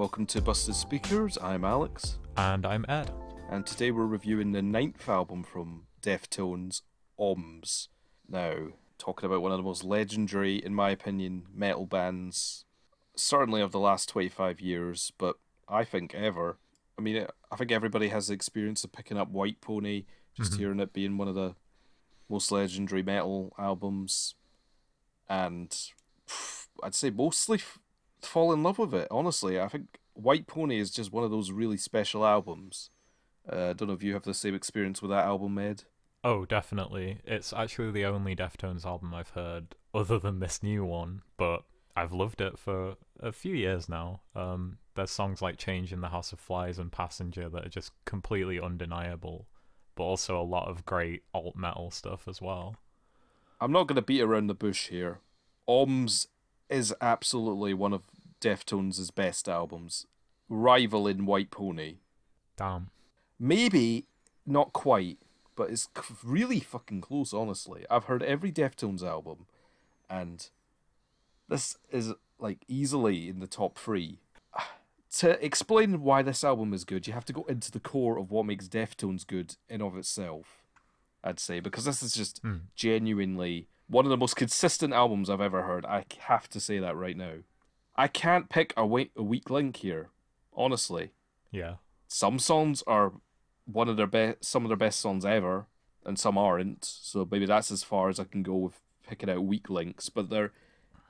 Welcome to Busted Speakers, I'm Alex. And I'm Ed. And today we're reviewing the 9th album from Deftones, Ohms. Now, talking about one of the most legendary, in my opinion, metal bands, certainly of the last 25 years, but I think ever. I mean, I think everybody has the experience of picking up White Pony, just hearing it being one of the most legendary metal albums, and I'd say mostly fall in love with it, honestly. I think White Pony is just one of those really special albums. I don't know if you have the same experience with that album, Ed. Oh, definitely. It's actually the only Deftones album I've heard other than this new one, but I've loved it for a few years now. There's songs like Change in the House of Flies and Passenger that are just completely undeniable, but also a lot of great alt metal stuff as well. I'm not going to beat around the bush here. Ohms is absolutely one of Deftones' best albums, rivaling White Pony. Damn. Maybe not quite, but it's really fucking close, honestly. I've heard every Deftones album, and this is like easily in the top 3. To explain why this album is good, you have to go into the core of what makes Deftones good in of itself, I'd say, because this is just genuinely one of the most consistent albums I've ever heard. I have to say that right now. I can't pick a weak link here, honestly. Yeah. Some songs are some of their best songs ever, and some aren't. So maybe that's as far as I can go with picking out weak links. But there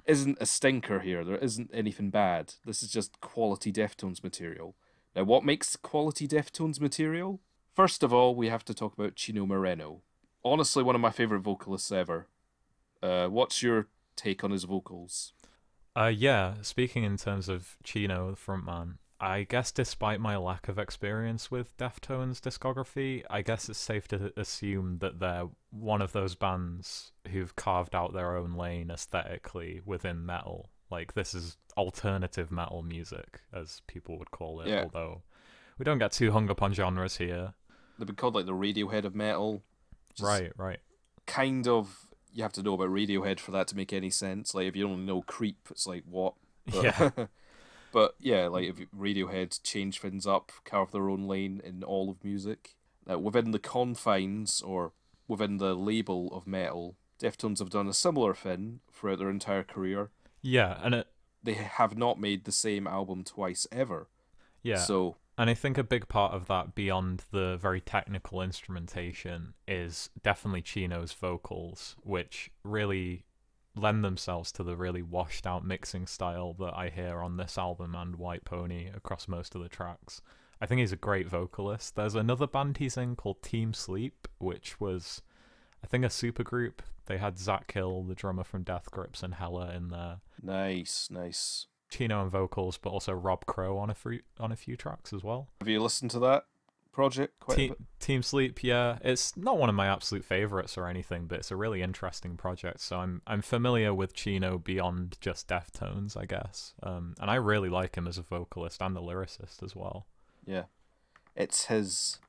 isn't a stinker here. There isn't anything bad. This is just quality Deftones material. Now, what makes quality Deftones material? First of all, we have to talk about Chino Moreno. Honestly, one of my favorite vocalists ever. What's your take on his vocals? Yeah, speaking in terms of Chino, the frontman, I guess despite my lack of experience with Deftones' discography, I guess it's safe to assume that they're one of those bands who've carved out their own lane aesthetically within metal. Like, this is alternative metal music, as people would call it, although we don't get too hung up on genres here. They've been called like the Radiohead of metal. Right. Kind of. You have to know about Radiohead for that to make any sense. Like, if you don't know Creep, it's like, what? But, yeah. But, yeah, like, if Radiohead change things up, carve their own lane in all of music. Within the confines, or within the label of metal, Deftones have done a similar thing throughout their entire career. Yeah, and they have not made the same album twice, ever. Yeah. So... And I think a big part of that, beyond the very technical instrumentation, is definitely Chino's vocals, which really lend themselves to the really washed out mixing style that I hear on this album and White Pony across most of the tracks. I think he's a great vocalist. There's another band he's in called Team Sleep, which was, I think, a supergroup. They had Zach Hill, the drummer from Death Grips, and Hella in there. Nice. Chino on vocals, but also Rob Crow on a few tracks as well. Have you listened to that project quite a bit? Team Sleep, yeah. It's not one of my absolute favorites or anything, but it's a really interesting project. So I'm familiar with Chino beyond just Deftones, I guess. And I really like him as a vocalist and a lyricist as well. Yeah. It's his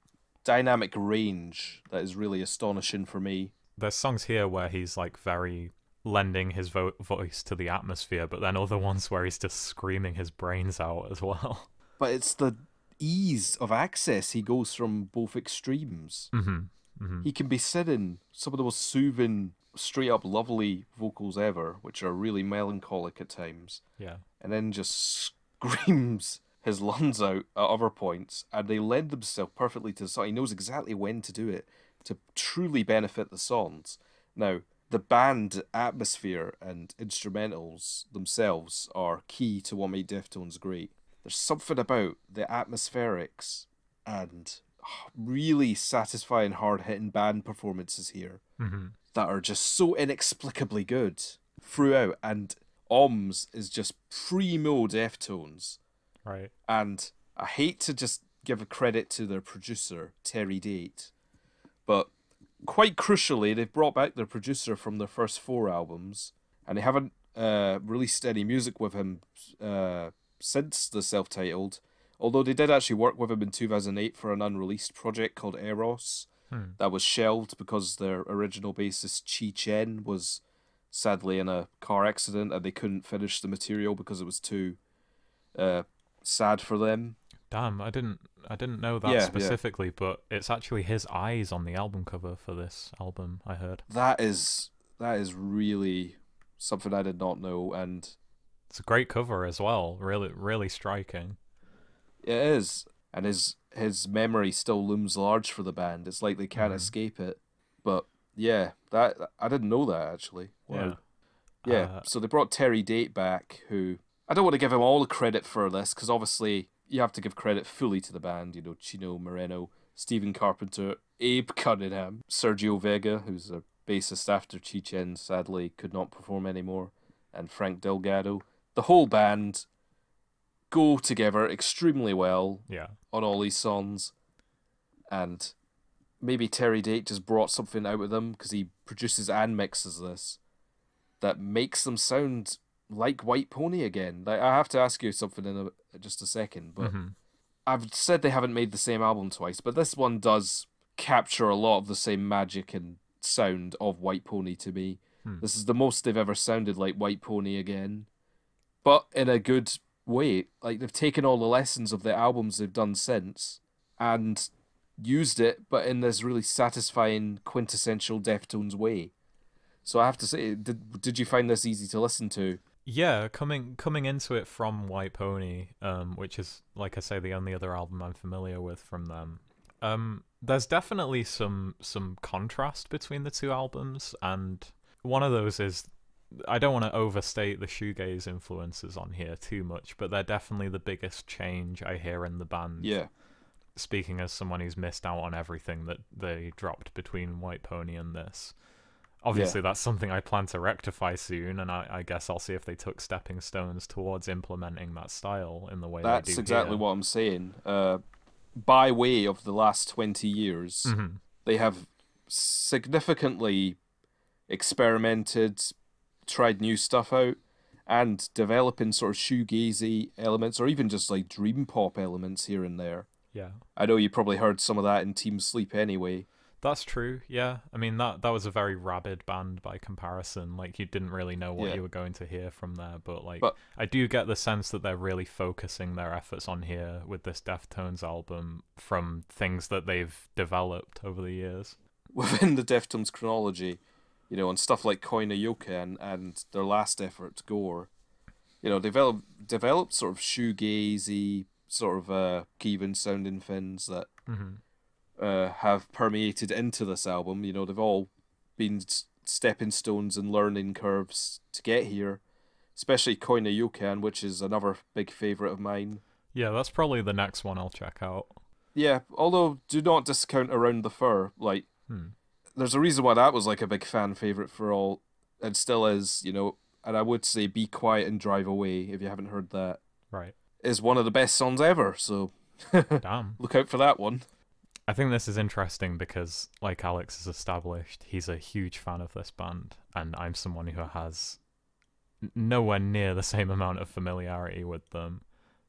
dynamic range that is really astonishing for me. There's songs here where he's like very lending his voice to the atmosphere, but then other ones where he's just screaming his brains out as well. But it's the ease of access. He goes from both extremes. He can be singing some of the most soothing, straight up lovely vocals ever, which are really melancholic at times. Yeah. And then just screams his lungs out at other points, and they lend themselves perfectly to the song. He knows exactly when to do it to truly benefit the songs. Now, the band atmosphere and instrumentals themselves are key to what made Deftones great. There's something about the atmospherics and really satisfying, hard-hitting band performances here that are just so inexplicably good throughout. And Ohms is just primo Deftones. Right. And I hate to just give a credit to their producer, Terry Date, but quite crucially, they've brought back their producer from their first 4 albums, and they haven't released any music with him since the self-titled, although they did actually work with him in 2008 for an unreleased project called Eros that was shelved because their original bassist Chi Chen was sadly in a car accident and they couldn't finish the material because it was too sad for them. Damn, I didn't know that Yeah, specifically, but it's actually his eyes on the album cover for this album, I heard. That is really something I did not know, and It's a great cover as well. Really, really striking. it is. And his memory still looms large for the band. It's like they can't escape it. But yeah, that I didn't know that actually. Wow. Yeah. So they brought Terry Date back, who I don't want to give him all the credit for this because obviously you have to give credit fully to the band. You know, Chino Moreno, Stephen Carpenter, Abe Cunningham, Sergio Vega, who's a bassist after Chichen sadly could not perform anymore, and Frank Delgado. The whole band go together extremely well on all these songs, and maybe Terry Date just brought something out of them because he produces and mixes this that makes them sound like White Pony again. Like, I have to ask you something in just a second, but I've said they haven't made the same album twice, but this one does capture a lot of the same magic and sound of White Pony to me. This is the most they've ever sounded like White Pony again, but in a good way. Like, they've taken all the lessons of the albums they've done since and used it, but in this really satisfying, quintessential Deftones way. So I have to say, did you find this easy to listen to? Yeah, coming into it from White Pony, which is, like I say, the only other album I'm familiar with from them. There's definitely some contrast between the two albums, and one of those is, I don't want to overstate the shoegaze influences on here too much, but they're definitely the biggest change I hear in the band. Yeah. Speaking as someone who's missed out on everything that they dropped between White Pony and this. Obviously, that's something I plan to rectify soon, and I guess I'll see if they took stepping stones towards implementing that style in the way they do. That's exactly what I'm saying. By way of the last 20 years, they have significantly experimented, tried new stuff out, and developing sort of shoegazy elements, or even just like dream pop elements here and there. Yeah. I know you probably heard some of that in Team Sleep anyway. That's true, yeah. I mean, that was a very rabid band by comparison. Like, you didn't really know what you were going to hear from there, but I do get the sense that they're really focusing their efforts on here with this Deftones album from things that they've developed over the years. Within the Deftones chronology, you know, on stuff like Koina Yoka and their last effort, Gore, you know, developed sort of shoegazy, sort of Kevin sounding things that have permeated into this album. You know, they've all been stepping stones and learning curves to get here, especially Koina Yokan, which is another big favourite of mine. Yeah, that's probably the next one I'll check out. Yeah, although do not discount Around the Fur. Like, there's a reason why that was like a big fan favourite for all, and still is, you know, and I would say Be Quiet and Drive Away, if you haven't heard that. Right. Is one of the best songs ever, so damn. Look out for that one. I think this is interesting because, like Alex has established, he's a huge fan of this band, and I'm someone who has nowhere near the same amount of familiarity with them.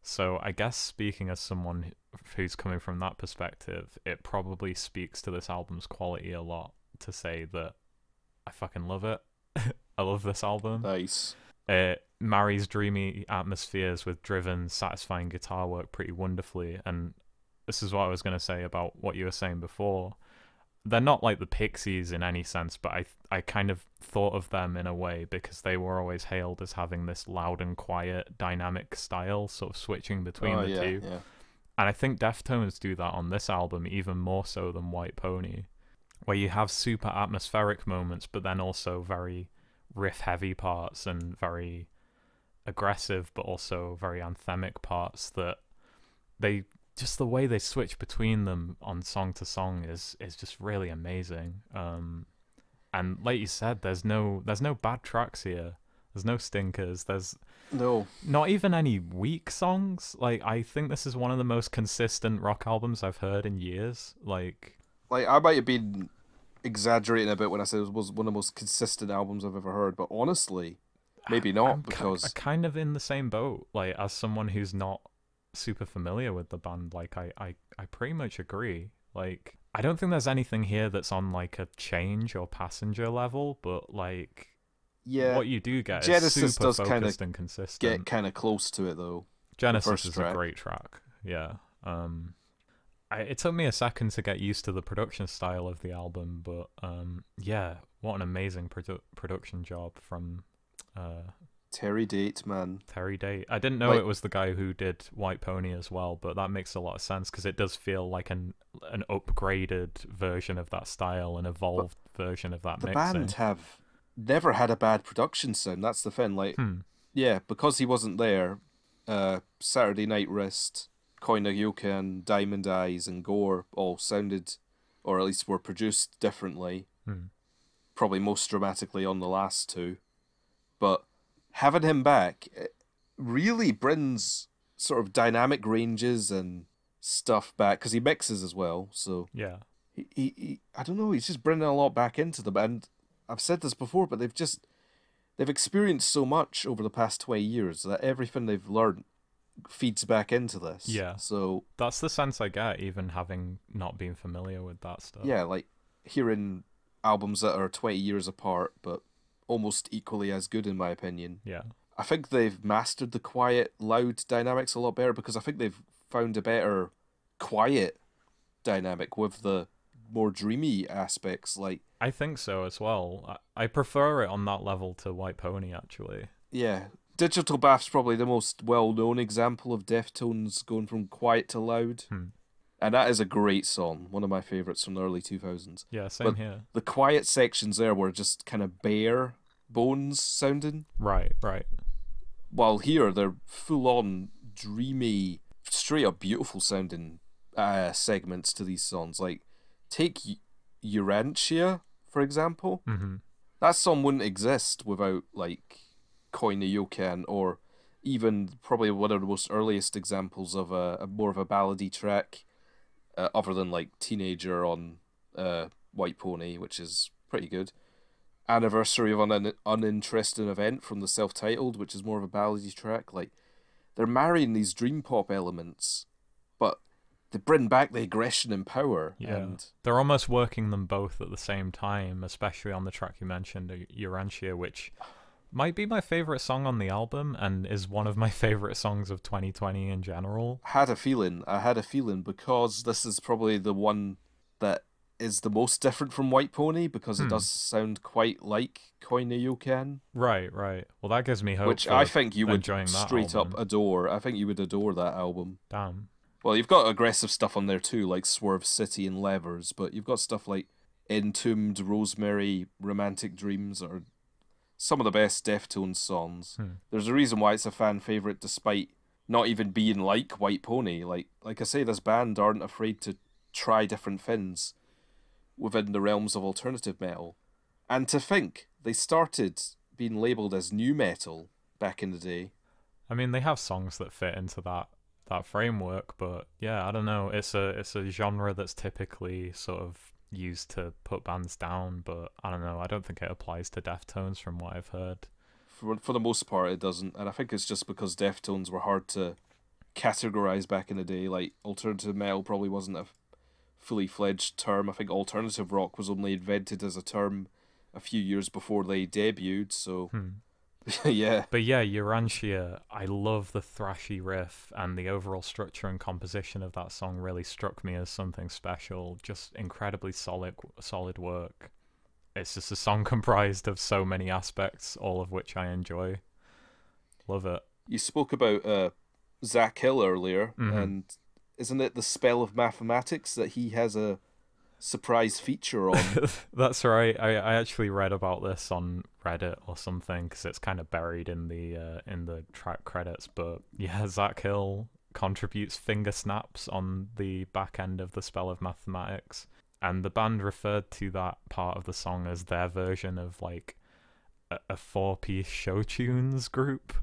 So I guess speaking as someone who's coming from that perspective, it probably speaks to this album's quality a lot to say that I fucking love it. I love this album. Nice. It marries dreamy atmospheres with driven, satisfying guitar work pretty wonderfully, and this is what I was going to say about what you were saying before. They're not like the Pixies in any sense, but I kind of thought of them in a way because they were always hailed as having this loud and quiet dynamic style, sort of switching between the two. Yeah. And I think Deftones do that on this album even more so than White Pony, where you have super atmospheric moments, but then also very riff-heavy parts and very aggressive, but also very anthemic parts that they... Just the way they switch between them on song to song is just really amazing. And like you said, there's no bad tracks here. There's no stinkers. There's not even any weak songs. Like, I think this is one of the most consistent rock albums I've heard in years. Like I might have been exaggerating a bit when I said it was one of the most consistent albums I've ever heard, but honestly, maybe not, because I'm kind of in the same boat. Like, as someone who's not super familiar with the band, like I pretty much agree. Like, I don't think there's anything here that's on like a Change or Passenger level, but like, what you do get Genesis is super does focused and consistent. Get kind of close to it though. the Genesis first is track. a great track. Yeah. It took me a second to get used to the production style of the album, but yeah, what an amazing production job from Terry Date, man. Terry Date. I didn't know Like, it was the guy who did White Pony as well, but that makes a lot of sense because it does feel like an upgraded version of that style, an evolved version of that the mixing. band have never had a bad production sound. That's the thing. Like, yeah, because he wasn't there, Saturday Night Wrist, Koi no Yokan, Diamond Eyes, and Gore all sounded, or at least were produced differently. Probably most dramatically on the last two. But having him back really brings sort of dynamic ranges and stuff back, because he mixes as well. So yeah, he I don't know, he's just bringing a lot back into them. And I've said this before, but they've experienced so much over the past 20 years that everything they've learned feeds back into this. Yeah. So that's the sense I get, even having not been familiar with that stuff. yeah, like hearing albums that are 20 years apart, but almost equally as good in my opinion. Yeah. I think they've mastered the quiet, loud dynamics a lot better, because I think they've found a better quiet dynamic with the more dreamy aspects. Like, I think so as well. I prefer it on that level to White Pony, actually. yeah, Digital Bath's probably the most well-known example of Deftones going from quiet to loud. And that is a great song, one of my favourites from the early 2000s. Yeah, same here. The quiet sections there were just kind of bare bones sounding. Right. While here, they're full-on, dreamy, straight-up beautiful sounding segments to these songs. Like, take Urantia, for example. That song wouldn't exist without, like, Koi no Yokan, or even probably one of the most earliest examples of a more of a ballady track, other than, like, Teenager on White Pony, which is pretty good. Anniversary of an Uninteresting Event from the self-titled, which is more of a ballady track. Like, they're marrying these dream pop elements, but they bring back the aggression and power. Yeah. And they're almost working them both at the same time, especially on the track you mentioned, Urantia, which might be my favourite song on the album and is one of my favourite songs of 2020 in general. I had a feeling because this is probably the one that is the most different from White Pony, because it does sound quite like Koi no Yokan. Right. Well, that gives me hope. Which I think you would straight up adore. I think you would adore that album. Damn. Well, you've got aggressive stuff on there too, like Swerve City and Levers, but you've got stuff like Entombed, Rosemary, Romantic Dreams, or some of the best Deftones songs. There's a reason why it's a fan favourite, despite not even being like White Pony. Like I say, this band aren't afraid to try different things within the realms of alternative metal. And to think they started being labelled as new metal back in the day. I mean, they have songs that fit into that framework, but yeah, I don't know. It's a genre that's typically sort of used to put bands down, but I don't know. I don't think it applies to Deftones from what I've heard. For the most part, it doesn't, and I think it's just because Deftones were hard to categorize back in the day. Like, alternative metal probably wasn't a fully fledged term. I think alternative rock was only invented as a term a few years before they debuted. So yeah. But yeah, Urantia, I love the thrashy riff, and the overall structure and composition of that song really struck me as something special. Just incredibly solid work. It's just a song comprised of so many aspects, all of which I enjoy. Love it. You spoke about Zach Hill earlier, and isn't it the Spell of Mathematics that he has a surprise feature on? That's right. I actually read about this on Reddit or something, because it's kind of buried in the track credits. But yeah, Zach Hill contributes finger snaps on the back end of the Spell of Mathematics, and the band referred to that part of the song as their version of like a 4-piece show tunes group.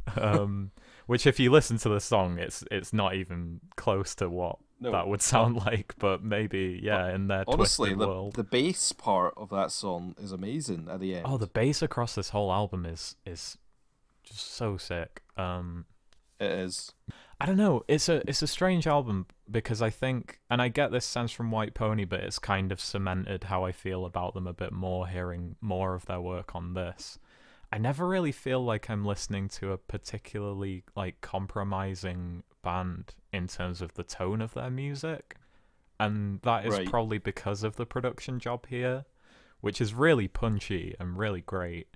Which, if you listen to the song, it's not even close to what that would sound like, but maybe, yeah, in their honestly, twisted world. The bass part of that song is amazing at the end. Oh, the bass across this whole album is just so sick. It is. I don't know. It's a strange album, because I think, and I get this sense from White Pony, but it's kind of cemented how I feel about them a bit more, hearing more of their work on this. I never really feel like I'm listening to a particularly like compromising band in terms of the tone of their music, and that is Right. probably because of the production job here, which is really punchy and really great,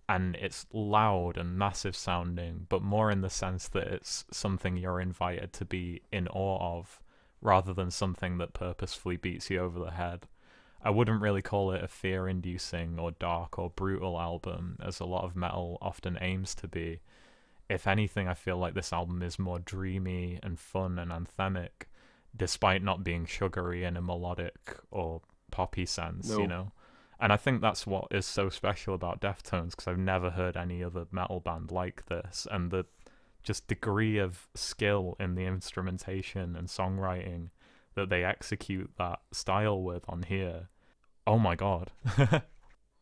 and it's loud and massive sounding, but more in the sense that it's something you're invited to be in awe of, rather than something that purposefully beats you over the head. I wouldn't really call it a fear-inducing or dark or brutal album, as a lot of metal often aims to be. If anything, I feel like this album is more dreamy and fun and anthemic, despite not being sugary in a melodic or poppy sense, No. you know? And I think that's what is so special about Deftones, because I've never heard any other metal band like this, and the just degree of skill in the instrumentation and songwriting that they execute that style with on here. Oh my god.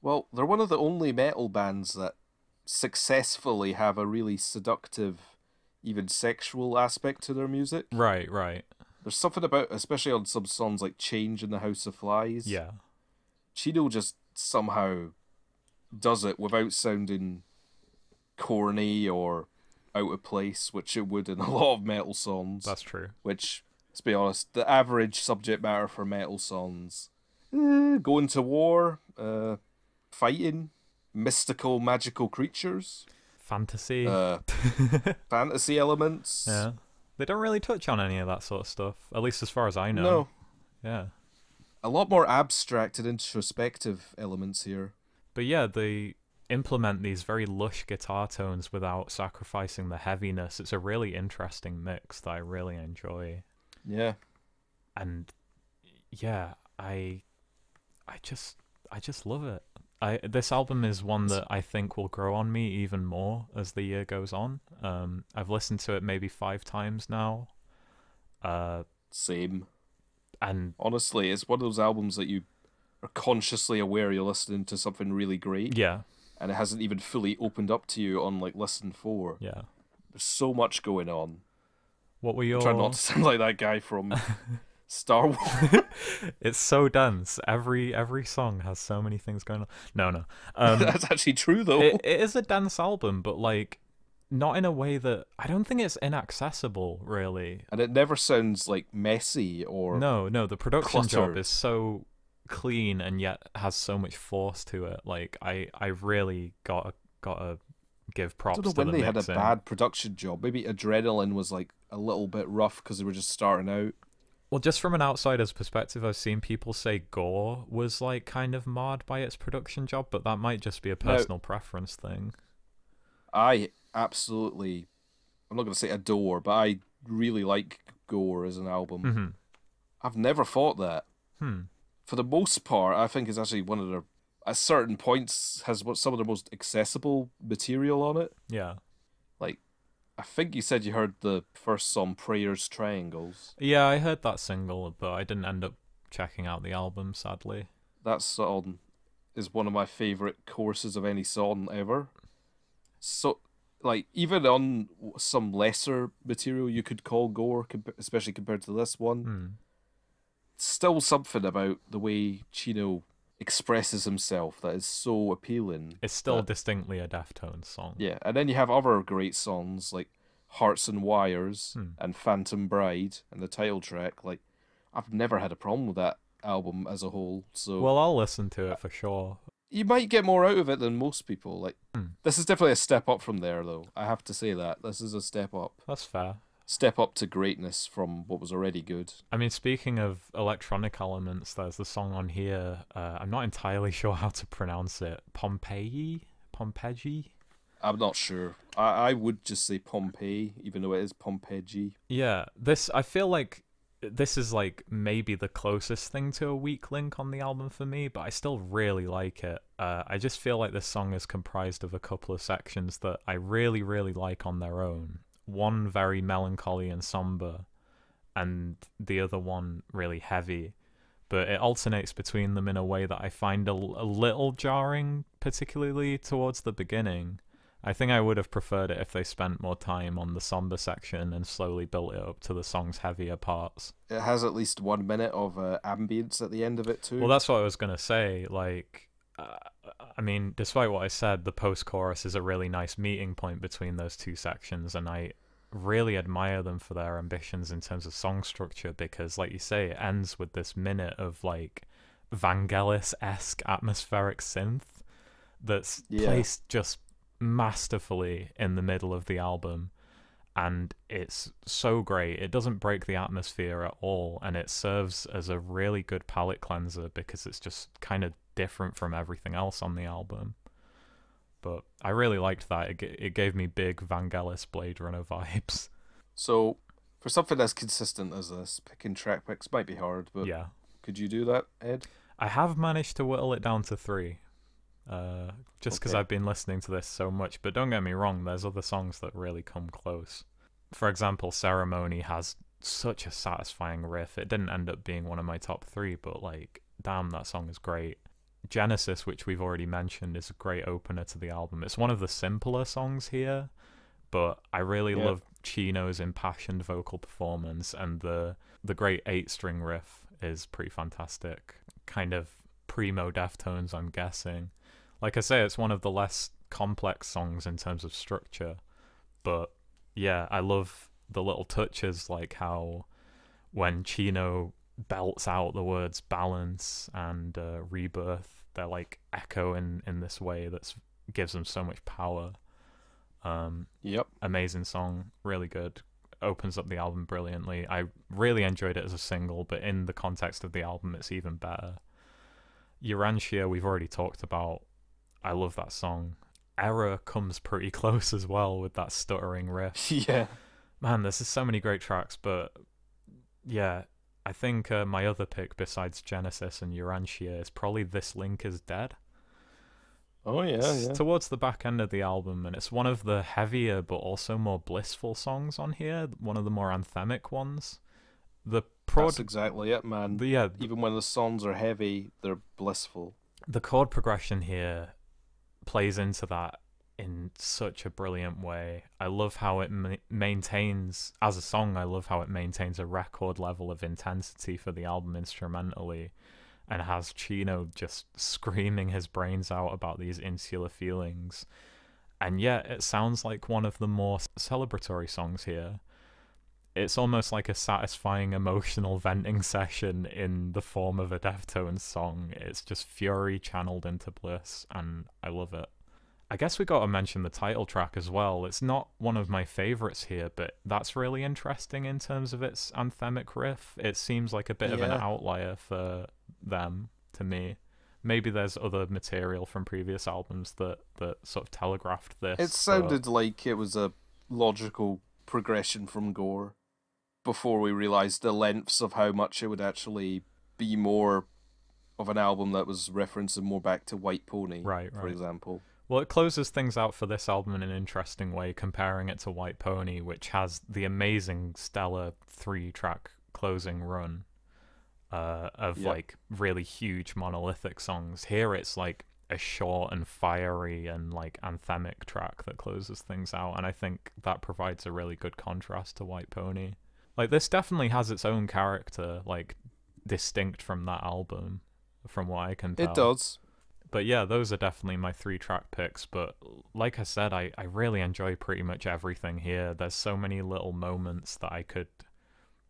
Well, they're one of the only metal bands that successfully have a really seductive, even sexual aspect to their music. Right, right. There's something about, especially on some songs like Change in the House of Flies. Yeah. Chino just somehow does it without sounding corny or out of place, which it would in a lot of metal songs. That's true. Which, let's be honest, the average subject matter for metal songs: going to war, fighting, mystical, magical creatures, Fantasy. fantasy elements. Yeah. They don't really touch on any of that sort of stuff, at least as far as I know. No, Yeah. a lot more abstract and introspective elements here. But yeah, they implement these very lush guitar tones without sacrificing the heaviness. It's a really interesting mix that I really enjoy. Yeah. And yeah, I just love it. This album is one that I think will grow on me even more as the year goes on. I've listened to it maybe 5 times now. Same. And honestly, it's one of those albums that you are consciously aware you're listening to something really great. Yeah. And it hasn't even fully opened up to you on like listen 4. Yeah. There's so much going on. What were your... Try not to sound like that guy from Star Wars. It's so dense. Every song has so many things going on. No. That's actually true though. It is a dense album, but like not in a way that... I don't think it's inaccessible, really. And it never sounds like messy or No, the production job cluttered. is so clean and yet has so much force to it. Like I really gotta give I props don't know to when the they had a mixing. bad production job. Maybe Adrenaline was like a little bit rough because they were just starting out. Well, just from an outsider's perspective, I've seen people say Gore was like kind of marred by its production job, but that might just be a personal preference thing. I absolutely, I'm not going to say adore, but I really like Gore as an album. Mm-hmm. I've never thought that. For the most part, I think it's actually one of their, at certain points, has some of the most accessible material on it. Yeah. Like, I think you said you heard the first song, Prayers Triangles. Yeah, I heard that single, but I didn't end up checking out the album, sadly. That song is one of my favourite choruses of any song ever. So, like, even on some lesser material you could call Gore, especially compared to this one, still something about the way Chino expresses himself that is so appealing. It's still distinctly a Deftones song. Yeah, and then you have other great songs like Hearts and Wires and Phantom Bride and the title track. Like, I've never had a problem with that album as a whole. So Well, I'll listen to it for sure. you might get more out of it than most people. Like, this is definitely a step up from there, though. I have to say that this is a step up. That's fair. Step up to greatness from what was already good. I mean, speaking of electronic elements, there's the song on here. I'm not entirely sure how to pronounce it. Pompeii? I'm not sure. I would just say Pompeii, even though it is Pompeii. Yeah, I feel like this is like maybe the closest thing to a weak link on the album for me, but I still really like it. I just feel like this song is comprised of a couple of sections that I really, really like on their own. One very melancholy and somber, and the other one really heavy. But it alternates between them in a way that I find a little jarring, particularly towards the beginning. I think I would have preferred it if they spent more time on the somber section and slowly built it up to the song's heavier parts. It has at least 1 minute of ambience at the end of it too. Well, that's what I was going to say. Like, I mean, despite what I said, the post-chorus is a really nice meeting point between those two sections, and I really admire them for their ambitions in terms of song structure, because, like you say, it ends with this minute of, like, Vangelis-esque atmospheric synth that's placed just masterfully in the middle of the album, and it's so great. It doesn't break the atmosphere at all, and it serves as a really good palate cleanser because it's just kind of different from everything else on the album. But I really liked that. It gave me big Vangelis Blade Runner vibes. So, for something as consistent as this, picking track picks might be hard, but yeah, could you do that, Ed? I have managed to whittle it down to 3. Just because I've been listening to this so much. But don't get me wrong, there's other songs that really come close. For example, Ceremony has such a satisfying riff. It didn't end up being one of my top 3, but, like, damn, that song is great. Genesis, which we've already mentioned, is a great opener to the album. It's one of the simpler songs here, but I really love Chino's impassioned vocal performance, and the great 8-string riff is pretty fantastic. Kind of primo Deftones, I'm guessing. Like I say, it's one of the less complex songs in terms of structure, but yeah, I love the little touches, like how when Chino belts out the words balance and rebirth, they're like echo in this way that gives them so much power. Amazing song, really good, opens up the album brilliantly. I really enjoyed it as a single, but in the context of the album it's even better. Urantia we've already talked about. I love that song. Error comes pretty close as well with that stuttering riff. Man, there's just so many great tracks, but yeah, I think my other pick besides Genesis and Urantia is probably This Link Is Dead. It's towards the back end of the album, and it's one of the heavier but also more blissful songs on here, one of the more anthemic ones. That's exactly it, man. Even when the songs are heavy, they're blissful. The chord progression here plays into that in such a brilliant way. I love how it maintains, as a song, I love how it maintains a record level of intensity for the album instrumentally, and has Chino just screaming his brains out about these insular feelings. And yet it sounds like one of the more celebratory songs here. It's almost like a satisfying emotional venting session in the form of a Deftones song. It's just fury channeled into bliss, and I love it. I guess we got to mention the title track as well. It's not one of my favorites here, but that's really interesting in terms of its anthemic riff. It seems like a bit of an outlier for them, to me. Maybe there's other material from previous albums that sort of telegraphed this. It sounded like it was a logical progression from Gore before we realised the lengths of how much it would actually be more of an album that was referencing more back to White Pony, for example. Well, it closes things out for this album in an interesting way, comparing it to White Pony, which has the amazing, stellar 3-track closing run of like really huge monolithic songs. Here it's like a short and fiery and like anthemic track that closes things out, and I think that provides a really good contrast to White Pony. Like, this definitely has its own character, like, distinct from that album, from what I can tell. It does. But yeah, those are definitely my 3-track picks. But like I said, I really enjoy pretty much everything here. There's so many little moments that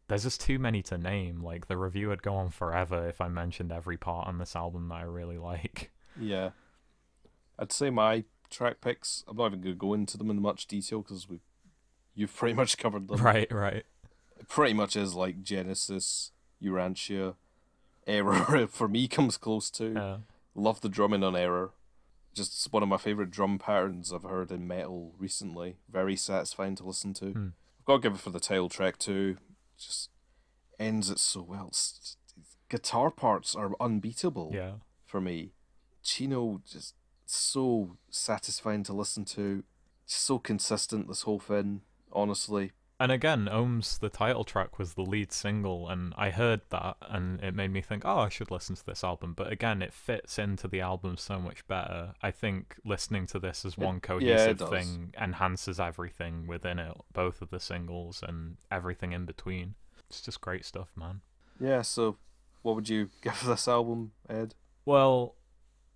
there's just too many to name. Like, the review would go on forever if I mentioned every part on this album that I really like. Yeah. I'd say my track picks, I'm not even going to go into them in much detail because you've pretty much covered them. Right. It pretty much is like Genesis, Urantia, Error for me comes close too. Yeah. Love the drumming on Error. Just one of my favourite drum patterns I've heard in metal recently. Very satisfying to listen to. I've got to give it for the title track too. Just ends it so well. Guitar parts are unbeatable for me. Chino, just so satisfying to listen to. Just so consistent, this whole thing, honestly. And again, Ohms, the title track, was the lead single, and I heard that, and it made me think, oh, I should listen to this album. But again, it fits into the album so much better. I think listening to this as one cohesive thing enhances everything within it, both of the singles and everything in between. It's just great stuff, man. Yeah, so what would you give this album, Ed? Well,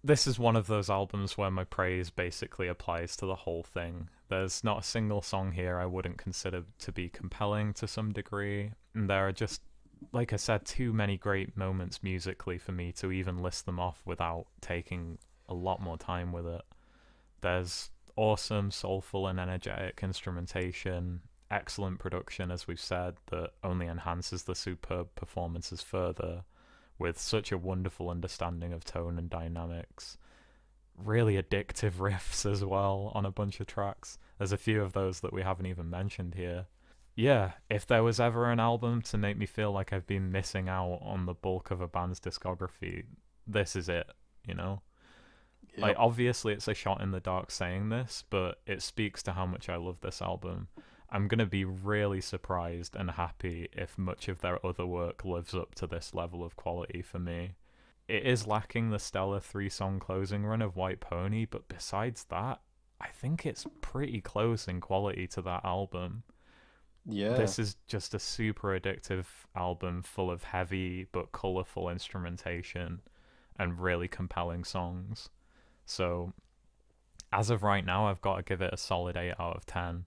This is one of those albums where my praise basically applies to the whole thing. There's not a single song here I wouldn't consider to be compelling to some degree. And there are just, like I said, too many great moments musically for me to even list them off without taking a lot more time with it. There's awesome, soulful, and energetic instrumentation, excellent production, as we've said, that only enhances the superb performances further, with such a wonderful understanding of tone and dynamics. Really addictive riffs as well on a bunch of tracks. There's a few of those that we haven't even mentioned here. Yeah, if there was ever an album to make me feel like I've been missing out on the bulk of a band's discography, this is it, you know? Yep. Like, obviously it's a shot in the dark saying this, but it speaks to how much I love this album. I'm going to be really surprised and happy if much of their other work lives up to this level of quality for me. It is lacking the stellar 3-song closing run of White Pony, but besides that, I think it's pretty close in quality to that album. Yeah. This is just a super addictive album full of heavy but colourful instrumentation and really compelling songs. So, as of right now, I've got to give it a solid 8 out of 10.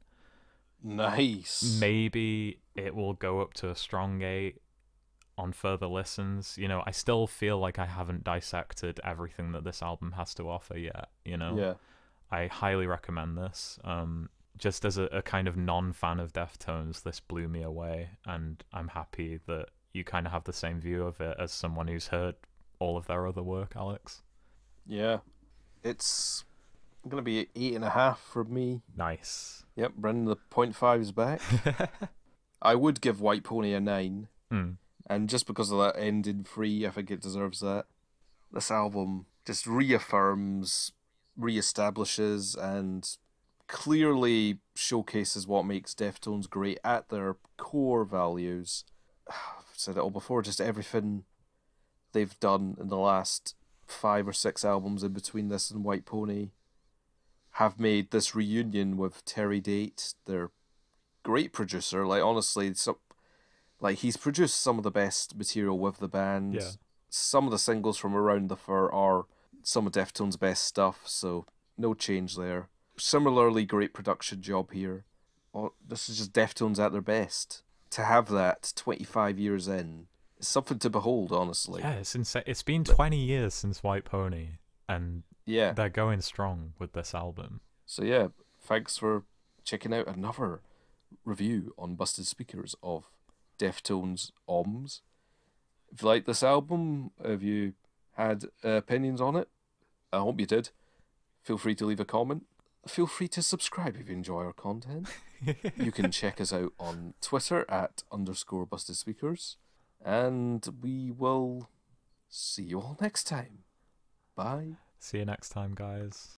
Nice. Maybe it will go up to a strong 8 on further listens. You know, I still feel like I haven't dissected everything that this album has to offer yet, you know? Yeah. I highly recommend this. Just as a kind of non-fan of Deftones, this blew me away, and I'm happy that you kind of have the same view of it as someone who's heard all of their other work, Alex. Yeah. It's going to be 8.5 from me. Nice. Yep, bringing the 0.5 is back. I would give White Pony a 9. And just because of that ending free, I think it deserves that. This album just reaffirms, reestablishes, and clearly showcases what makes Deftones great at their core values. I've said it all before, just everything they've done in the last 5 or 6 albums in between this and White Pony have made this reunion with Terry Date, their great producer. Like, honestly, he's produced some of the best material with the band. Yeah. Some of the singles from Around the Fur are some of Deftones' best stuff, so no change there. Similarly, great production job here. This is just Deftones at their best. To have that 25 years in is something to behold, honestly. Yeah, it's insane. It's been 20 years since White Pony, and yeah, they're going strong with this album. So yeah, thanks for checking out another review on Busted Speakers of Deftones Ohms. If you like this album, have you had opinions on it? I hope you did. Feel free to leave a comment. Feel free to subscribe if you enjoy our content. You can check us out on Twitter at _Busted Speakers. And we will see you all next time. Bye. See you next time, guys.